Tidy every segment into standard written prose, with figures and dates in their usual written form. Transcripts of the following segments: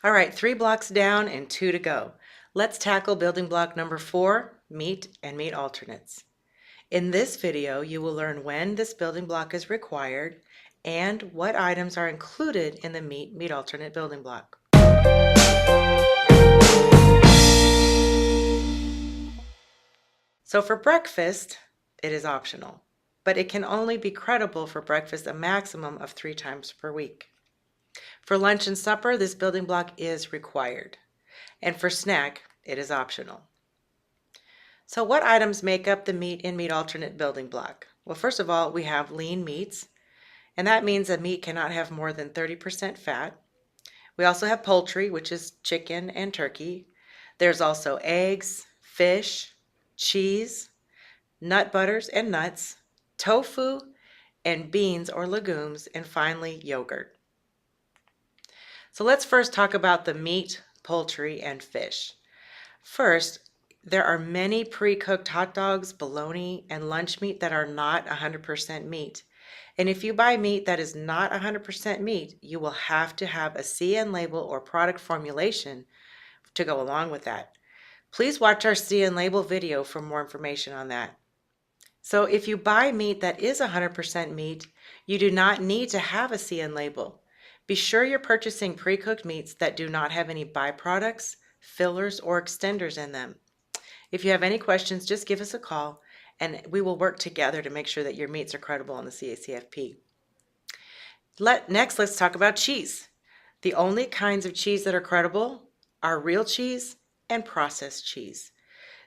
All right, 3 blocks down and 2 to go. Let's tackle building block number 4, meat and meat alternates. In this video, you will learn when this building block is required and what items are included in the meat alternate building block. So for breakfast, it is optional, but it can only be credible for breakfast a maximum of 3 times per week. For lunch and supper, this building block is required, and for snack, it is optional. So what items make up the meat and meat alternate building block? Well, first of all, we have lean meats, and that means a meat cannot have more than 30% fat. We also have poultry, which is chicken and turkey. There's also eggs, fish, cheese, nut butters and nuts, tofu, and beans or legumes, and finally yogurt. So let's first talk about the meat, poultry, and fish. First, there are many pre-cooked hot dogs, bologna, and lunch meat that are not 100% meat. And if you buy meat that is not 100% meat, you will have to have a CN label or product formulation to go along with that. Please watch our CN label video for more information on that. So if you buy meat that is 100% meat, you do not need to have a CN label. Be sure you're purchasing pre-cooked meats that do not have any byproducts, fillers, or extenders in them. If you have any questions, just give us a call and we will work together to make sure that your meats are credible on the CACFP. Next, let's talk about cheese. The only kinds of cheese that are credible are real cheese and processed cheese.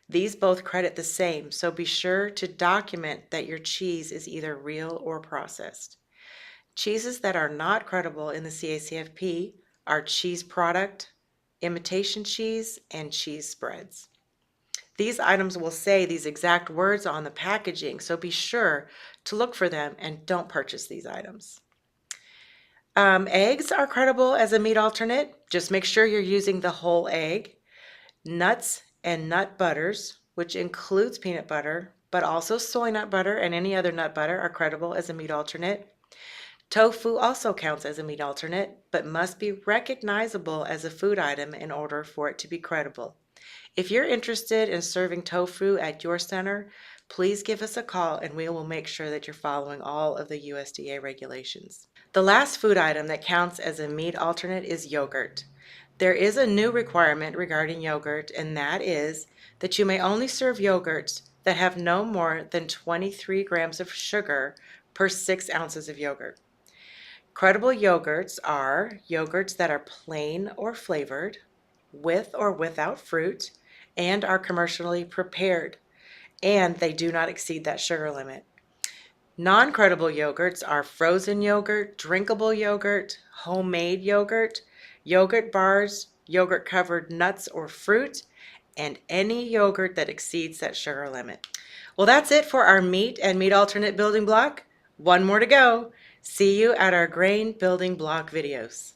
These both credit the same, so be sure to document that your cheese is either real or processed. Cheeses that are not credible in the CACFP are cheese product, imitation cheese, and cheese spreads. These items will say these exact words on the packaging, so be sure to look for them and don't purchase these items. Eggs are credible as a meat alternate. Just make sure you're using the whole egg. Nuts and nut butters, which includes peanut butter, but also soy nut butter and any other nut butter, are credible as a meat alternate. Tofu also counts as a meat alternate, but must be recognizable as a food item in order for it to be credible. If you're interested in serving tofu at your center, please give us a call and we will make sure that you're following all of the USDA regulations. The last food item that counts as a meat alternate is yogurt. There is a new requirement regarding yogurt, and that is that you may only serve yogurts that have no more than 23 grams of sugar per 6 ounces of yogurt. Credible yogurts are yogurts that are plain or flavored, with or without fruit, and are commercially prepared, and they do not exceed that sugar limit. Non-credible yogurts are frozen yogurt, drinkable yogurt, homemade yogurt, yogurt bars, yogurt covered nuts or fruit, and any yogurt that exceeds that sugar limit. Well, that's it for our meat and meat alternate building block. One more to go. See you at our grain building block videos.